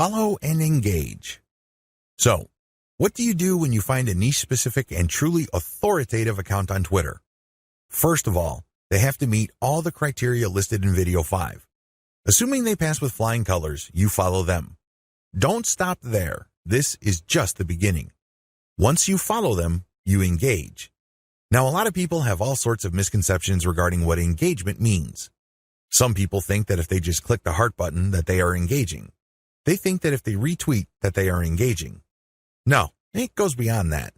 Follow and engage. So, what do you do when you find a niche-specific and truly authoritative account on Twitter? First of all, they have to meet all the criteria listed in video 5. Assuming they pass with flying colors, you follow them. Don't stop there. This is just the beginning. Once you follow them, you engage. Now, a lot of people have all sorts of misconceptions regarding what engagement means. Some people think that if they just click the heart button that they are engaging. They think that if they retweet that they are engaging. No, it goes beyond that.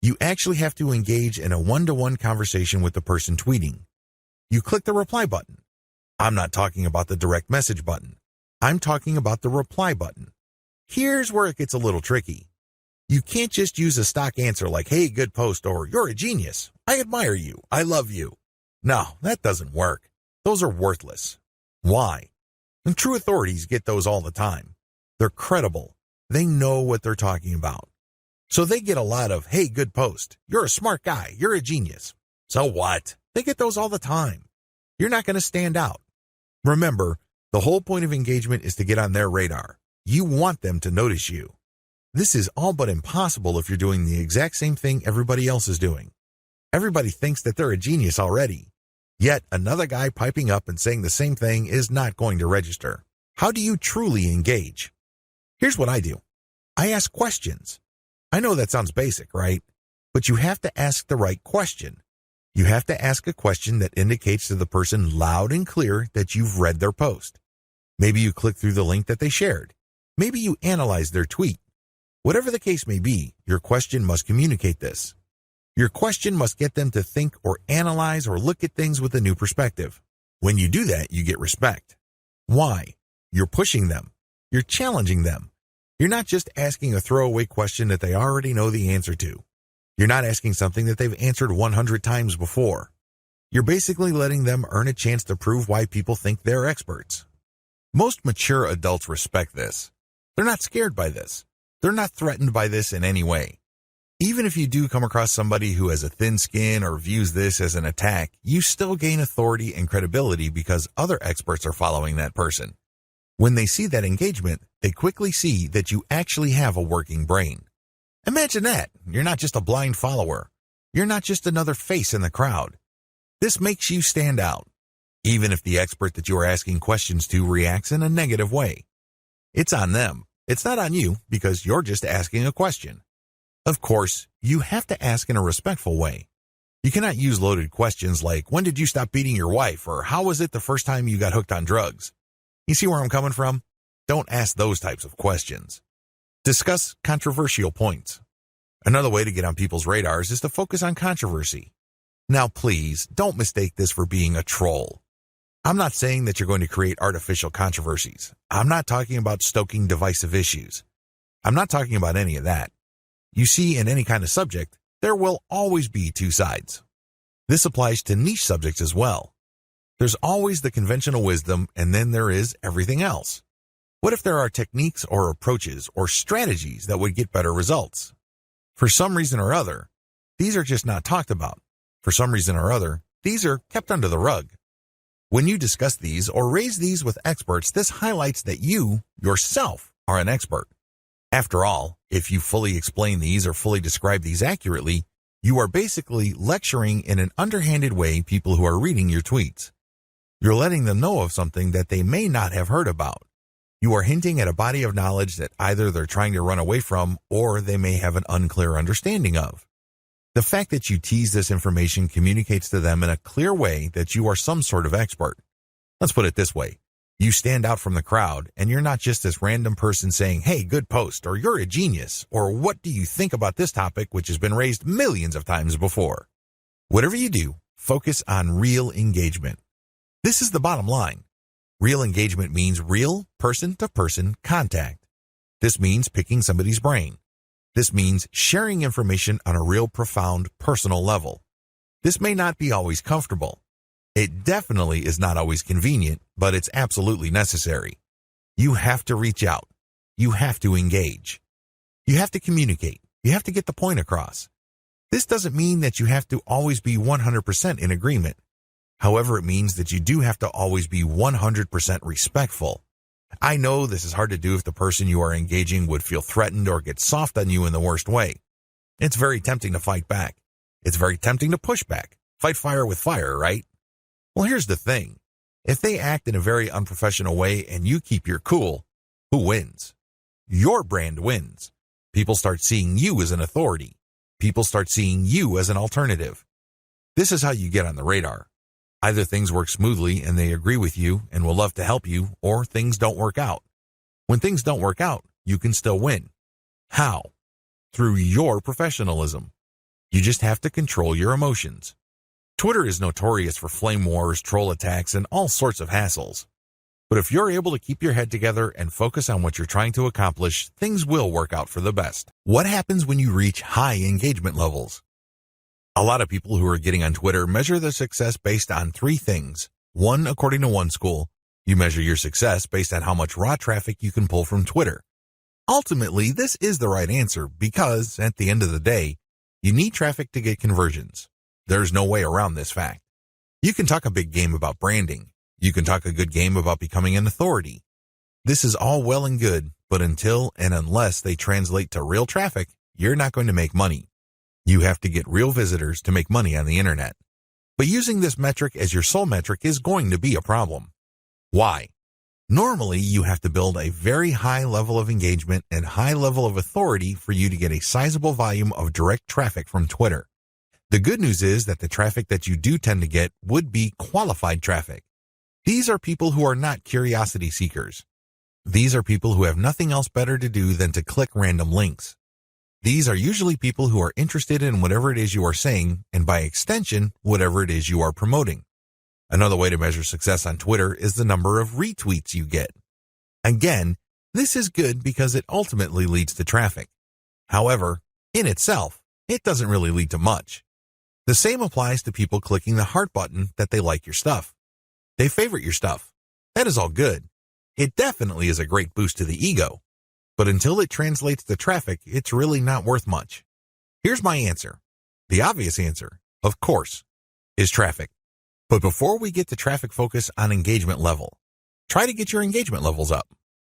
You actually have to engage in a one-to-one conversation with the person tweeting. You click the reply button. I'm not talking about the direct message button. I'm talking about the reply button. Here's where it gets a little tricky. You can't just use a stock answer like, hey, good post, or you're a genius. I admire you. I love you. No, that doesn't work. Those are worthless. Why? And true authorities get those all the time. They're credible. They know what they're talking about. So they get a lot of, hey, good post. You're a smart guy. You're a genius. So what? They get those all the time. You're not going to stand out. Remember, the whole point of engagement is to get on their radar. You want them to notice you. This is all but impossible if you're doing the exact same thing everybody else is doing. Everybody thinks that they're a genius already. Yet another guy piping up and saying the same thing is not going to register. How do you truly engage? Here's what I do. I ask questions. I know that sounds basic, right? But you have to ask the right question. You have to ask a question that indicates to the person loud and clear that you've read their post. Maybe you click through the link that they shared. Maybe you analyze their tweet. Whatever the case may be, your question must communicate this. Your question must get them to think or analyze or look at things with a new perspective. When you do that, you get respect. Why? You're pushing them. You're challenging them. You're not just asking a throwaway question that they already know the answer to. You're not asking something that they've answered 100 times before. You're basically letting them earn a chance to prove why people think they're experts. Most mature adults respect this. They're not scared by this. They're not threatened by this in any way. Even if you do come across somebody who has a thin skin or views this as an attack, you still gain authority and credibility because other experts are following that person. When they see that engagement, they quickly see that you actually have a working brain. Imagine that. You're not just a blind follower. You're not just another face in the crowd. This makes you stand out, even if the expert that you are asking questions to reacts in a negative way. It's on them. It's not on you because you're just asking a question. Of course, you have to ask in a respectful way. You cannot use loaded questions like, when did you stop beating your wife? Or how was it the first time you got hooked on drugs? You see where I'm coming from? Don't ask those types of questions. Discuss controversial points. Another way to get on people's radars is to focus on controversy. Now, please, don't mistake this for being a troll. I'm not saying that you're going to create artificial controversies. I'm not talking about stoking divisive issues. I'm not talking about any of that. You see, in any kind of subject, there will always be two sides. This applies to niche subjects as well. There's always the conventional wisdom, and then there is everything else. What if there are techniques or approaches or strategies that would get better results? For some reason or other, these are just not talked about. For some reason or other, these are kept under the rug. When you discuss these or raise these with experts, this highlights that you, yourself, are an expert. After all, if you fully explain these or fully describe these accurately, you are basically lecturing in an underhanded way people who are reading your tweets. You're letting them know of something that they may not have heard about. You are hinting at a body of knowledge that either they're trying to run away from or they may have an unclear understanding of. The fact that you tease this information communicates to them in a clear way that you are some sort of expert. Let's put it this way. You stand out from the crowd, and you're not just this random person saying, hey, good post, or you're a genius, or what do you think about this topic which has been raised millions of times before? Whatever you do, focus on real engagement. This is the bottom line. Real engagement means real person-to-person contact. This means picking somebody's brain. This means sharing information on a real profound personal level. This may not be always comfortable. It definitely is not always convenient, but it's absolutely necessary. You have to reach out. You have to engage. You have to communicate. You have to get the point across. This doesn't mean that you have to always be 100% in agreement. However, it means that you do have to always be 100% respectful. I know this is hard to do if the person you are engaging would feel threatened or get soft on you in the worst way. It's very tempting to fight back. It's very tempting to push back. Fight fire with fire, right? Well, here's the thing. If they act in a very unprofessional way and you keep your cool, who wins? Your brand wins. People start seeing you as an authority. People start seeing you as an alternative. This is how you get on the radar. Either things work smoothly and they agree with you and will love to help you, or things don't work out. When things don't work out, you can still win. How? Through your professionalism. You just have to control your emotions. Twitter is notorious for flame wars, troll attacks, and all sorts of hassles. But if you're able to keep your head together and focus on what you're trying to accomplish, things will work out for the best. What happens when you reach high engagement levels? A lot of people who are getting on Twitter measure their success based on three things. One, according to one school, you measure your success based on how much raw traffic you can pull from Twitter. Ultimately, this is the right answer because, at the end of the day, you need traffic to get conversions. There's no way around this fact. You can talk a big game about branding. You can talk a good game about becoming an authority. This is all well and good, but until and unless they translate to real traffic, you're not going to make money. You have to get real visitors to make money on the internet. But using this metric as your sole metric is going to be a problem. Why? Normally, you have to build a very high level of engagement and high level of authority for you to get a sizable volume of direct traffic from Twitter. The good news is that the traffic that you do tend to get would be qualified traffic. These are people who are not curiosity seekers. These are people who have nothing else better to do than to click random links. These are usually people who are interested in whatever it is you are saying, and by extension, whatever it is you are promoting. Another way to measure success on Twitter is the number of retweets you get. Again, this is good because it ultimately leads to traffic. However, in itself, it doesn't really lead to much. The same applies to people clicking the heart button that they like your stuff. They favorite your stuff. That is all good. It definitely is a great boost to the ego. But until it translates to traffic, it's really not worth much. Here's my answer. The obvious answer, of course, is traffic. But before we get to traffic, focus on engagement level. Try to get your engagement levels up.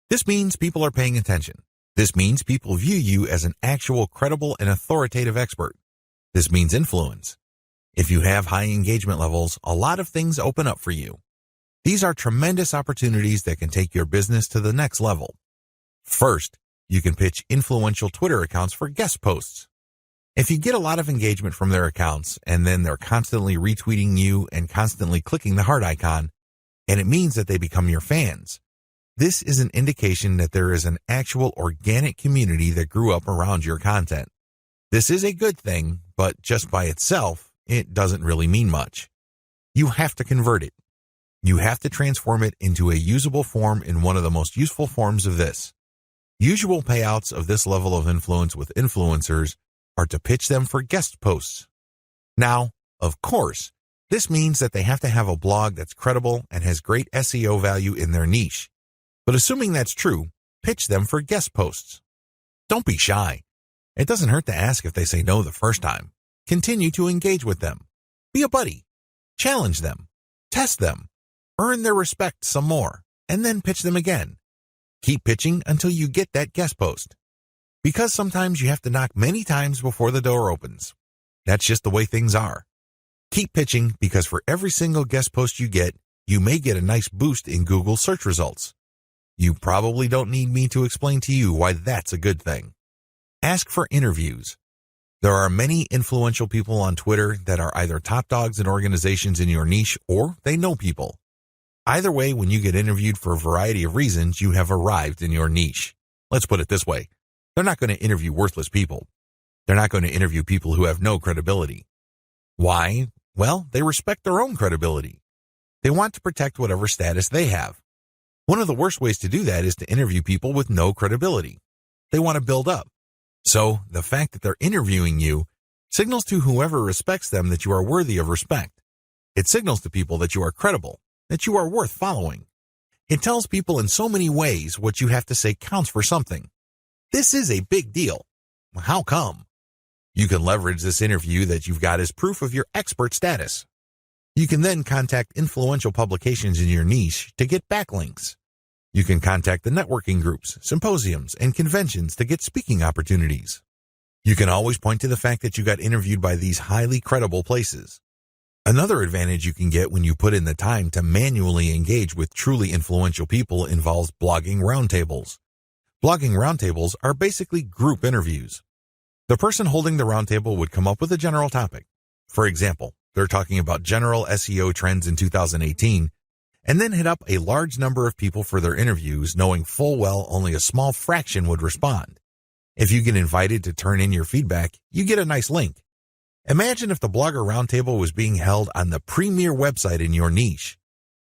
This means people are paying attention. This means people view you as an actual credible and authoritative expert. This means influence. If you have high engagement levels, a lot of things open up for you. These are tremendous opportunities that can take your business to the next level. First, you can pitch influential Twitter accounts for guest posts. If you get a lot of engagement from their accounts and then they're constantly retweeting you and constantly clicking the heart icon, and it means that they become your fans, this is an indication that there is an actual organic community that grew up around your content. This is a good thing, but just by itself, it doesn't really mean much. You have to convert it. You have to transform it into a usable form in one of the most useful forms of this. Usual payouts of this level of influence with influencers are to pitch them for guest posts. Now, of course, this means that they have to have a blog that's credible and has great SEO value in their niche. But assuming that's true, pitch them for guest posts. Don't be shy. It doesn't hurt to ask if they say no the first time. Continue to engage with them. Be a buddy. Challenge them. Test them. Earn their respect some more, and then pitch them again. Keep pitching until you get that guest post. Because sometimes you have to knock many times before the door opens. That's just the way things are. Keep pitching because for every single guest post you get, you may get a nice boost in Google search results. You probably don't need me to explain to you why that's a good thing. Ask for interviews. There are many influential people on Twitter that are either top dogs in organizations in your niche or they know people. Either way, when you get interviewed for a variety of reasons, you have arrived in your niche. Let's put it this way. They're not going to interview worthless people. They're not going to interview people who have no credibility. Why? Well, they respect their own credibility. They want to protect whatever status they have. One of the worst ways to do that is to interview people with no credibility. They want to build up. So, the fact that they're interviewing you signals to whoever respects them that you are worthy of respect. It signals to people that you are credible, that you are worth following. It tells people in so many ways what you have to say counts for something. This is a big deal. How come? You can leverage this interview that you've got as proof of your expert status. You can then contact influential publications in your niche to get backlinks. You can contact the networking groups, symposiums, and conventions to get speaking opportunities. You can always point to the fact that you got interviewed by these highly credible places. Another advantage you can get when you put in the time to manually engage with truly influential people involves blogging roundtables. Blogging roundtables are basically group interviews. The person holding the roundtable would come up with a general topic. For example, they're talking about general SEO trends in 2018, and then hit up a large number of people for their interviews, knowing full well only a small fraction would respond. If you get invited to turn in your feedback, you get a nice link. Imagine if the Blogger Roundtable was being held on the premier website in your niche.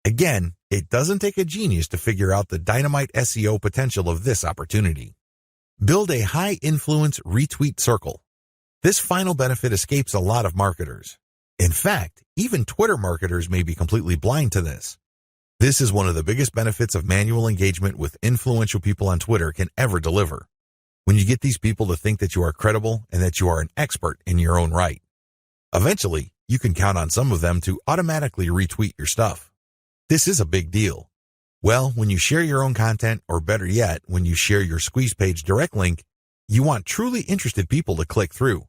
Again, it doesn't take a genius to figure out the dynamite SEO potential of this opportunity. Build a high-influence retweet circle. This final benefit escapes a lot of marketers. In fact, even Twitter marketers may be completely blind to this. This is one of the biggest benefits of manual engagement with influential people on Twitter can ever deliver. When you get these people to think that you are credible and that you are an expert in your own right. Eventually, you can count on some of them to automatically retweet your stuff. This is a big deal. Well, when you share your own content, or better yet, when you share your squeeze page direct link, you want truly interested people to click through.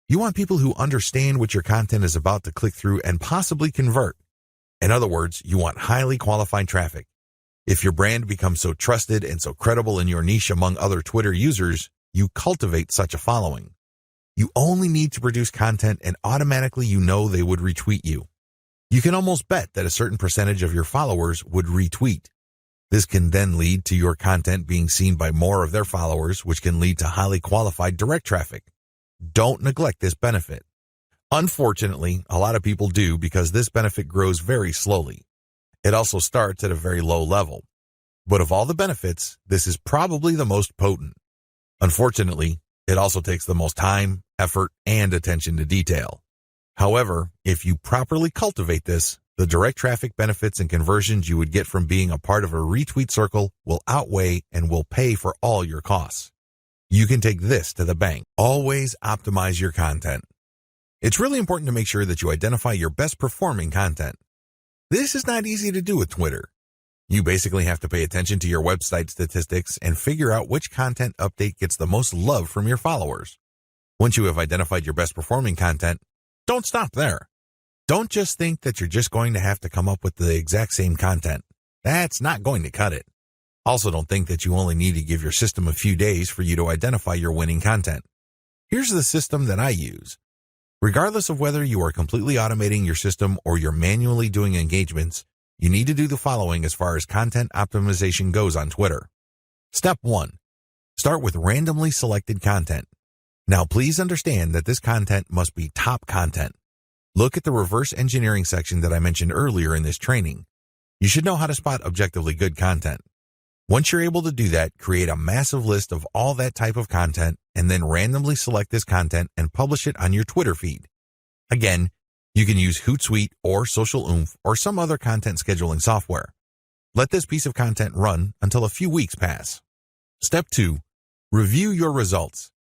You want people who understand what your content is about to click through and possibly convert. In other words, you want highly qualified traffic. If your brand becomes so trusted and so credible in your niche among other Twitter users, you cultivate such a following. You only need to produce content and automatically you know they would retweet you. You can almost bet that a certain percentage of your followers would retweet. This can then lead to your content being seen by more of their followers, which can lead to highly qualified direct traffic. Don't neglect this benefit. Unfortunately, a lot of people do because this benefit grows very slowly. It also starts at a very low level. But of all the benefits, this is probably the most potent. Unfortunately, it also takes the most time, effort, and attention to detail. However, if you properly cultivate this, the direct traffic benefits and conversions you would get from being a part of a retweet circle will outweigh and will pay for all your costs. You can take this to the bank. Always optimize your content. It's really important to make sure that you identify your best performing content. This is not easy to do with Twitter. You basically have to pay attention to your website statistics and figure out which content update gets the most love from your followers. Once you have identified your best performing content, don't stop there. Don't just think that you're just going to have to come up with the exact same content. That's not going to cut it. Also, don't think that you only need to give your system a few days for you to identify your winning content. Here's the system that I use. Regardless of whether you are completely automating your system or you're manually doing engagements, you need to do the following as far as content optimization goes on Twitter. Step 1. Start with randomly selected content. Now, please understand that this content must be top content. Look at the reverse engineering section that I mentioned earlier in this training. You should know how to spot objectively good content. Once you're able to do that, create a massive list of all that type of content and then randomly select this content and publish it on your Twitter feed. Again, you can use Hootsuite or Social Oomph or some other content scheduling software. Let this piece of content run until a few weeks pass. Step 2. Review your results.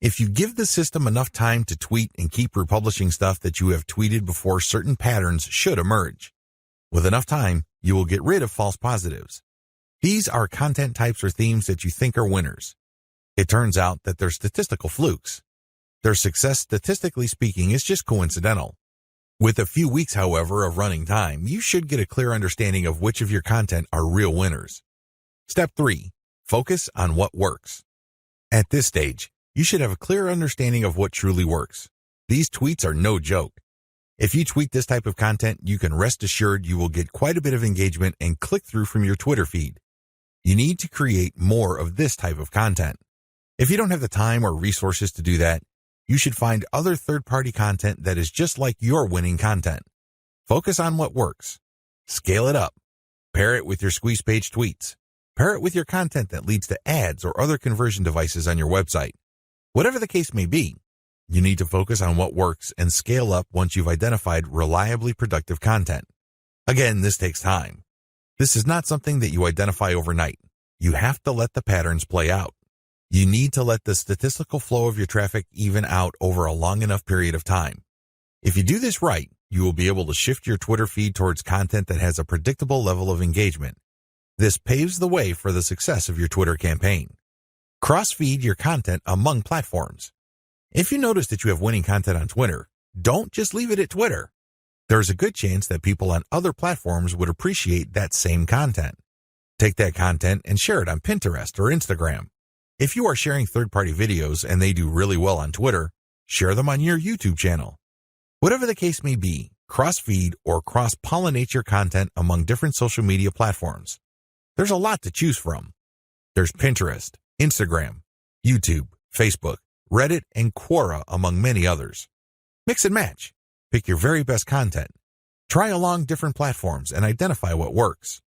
If you give the system enough time to tweet and keep republishing stuff that you have tweeted before, certain patterns should emerge. With enough time, you will get rid of false positives. These are content types or themes that you think are winners. It turns out that they're statistical flukes. Their success, statistically speaking, is just coincidental. With a few weeks, however, of running time, you should get a clear understanding of which of your content are real winners. Step 3. Focus on what works. At this stage, you should have a clear understanding of what truly works. These tweets are no joke. If you tweet this type of content, you can rest assured you will get quite a bit of engagement and click-through from your Twitter feed. You need to create more of this type of content. If you don't have the time or resources to do that, you should find other third-party content that is just like your winning content. Focus on what works. Scale it up. Pair it with your squeeze page tweets. Pair it with your content that leads to ads or other conversion devices on your website. Whatever the case may be, you need to focus on what works and scale up once you've identified reliably productive content. Again, this takes time. This is not something that you identify overnight. You have to let the patterns play out. You need to let the statistical flow of your traffic even out over a long enough period of time. If you do this right, you will be able to shift your Twitter feed towards content that has a predictable level of engagement. This paves the way for the success of your Twitter campaign. Cross-feed your content among platforms. If you notice that you have winning content on Twitter, don't just leave it at Twitter. There's a good chance that people on other platforms would appreciate that same content. Take that content and share it on Pinterest or Instagram. If you are sharing third-party videos and they do really well on Twitter, share them on your YouTube channel. Whatever the case may be, cross-feed or cross-pollinate your content among different social media platforms. There's a lot to choose from. There's Pinterest, Instagram, YouTube, Facebook, Reddit, and Quora, among many others. Mix and match. Pick your very best content. Try along different platforms and identify what works.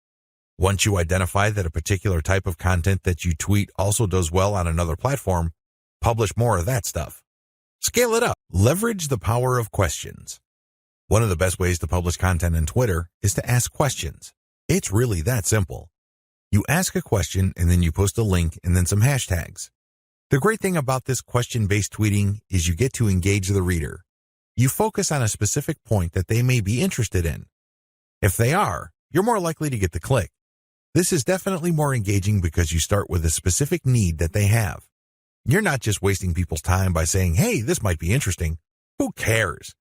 Once you identify that a particular type of content that you tweet also does well on another platform, publish more of that stuff. Scale it up. Leverage the power of questions. One of the best ways to publish content on Twitter is to ask questions. It's really that simple. You ask a question and then you post a link and then some hashtags. The great thing about this question-based tweeting is you get to engage the reader. You focus on a specific point that they may be interested in. If they are, you're more likely to get the click. This is definitely more engaging because you start with a specific need that they have. You're not just wasting people's time by saying, hey, this might be interesting. Who cares?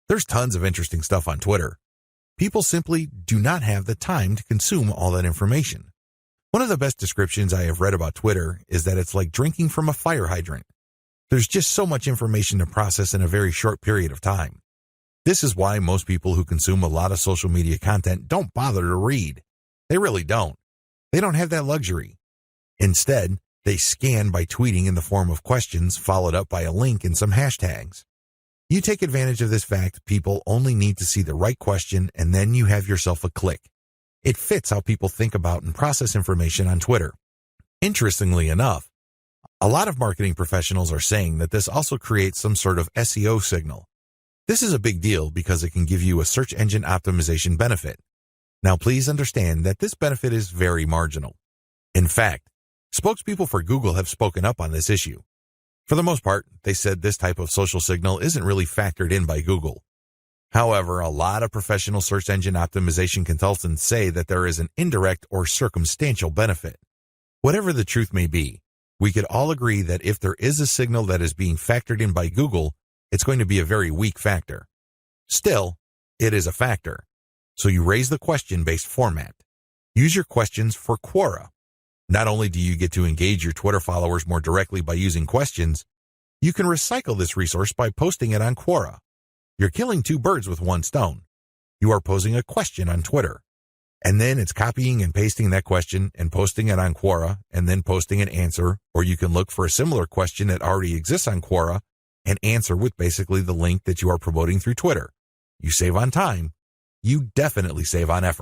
There's tons of interesting stuff on Twitter. People simply do not have the time to consume all that information. One of the best descriptions I have read about Twitter is that it's like drinking from a fire hydrant. There's just so much information to process in a very short period of time. This is why most people who consume a lot of social media content don't bother to read. They really don't. They don't have that luxury. Instead, they scan by tweeting in the form of questions followed up by a link and some hashtags. You take advantage of this fact people only need to see the right question and then you have yourself a click. It fits how people think about and process information on Twitter. Interestingly enough, a lot of marketing professionals are saying that this also creates some sort of SEO signal. This is a big deal because it can give you a search engine optimization benefit. Now please understand that this benefit is very marginal. In fact, spokespeople for Google have spoken up on this issue. For the most part, they said this type of social signal isn't really factored in by Google. However, a lot of professional search engine optimization consultants say that there is an indirect or circumstantial benefit. Whatever the truth may be, we could all agree that if there is a signal that is being factored in by Google, it's going to be a very weak factor. Still, it is a factor. So you raise the question-based format. Use your questions for Quora. Not only do you get to engage your Twitter followers more directly by using questions, you can recycle this resource by posting it on Quora. You're killing two birds with one stone. You are posing a question on Twitter, and then it's copying and pasting that question and posting it on Quora and then posting an answer, or you can look for a similar question that already exists on Quora and answer with basically the link that you are promoting through Twitter. You save on time. You definitely save on effort.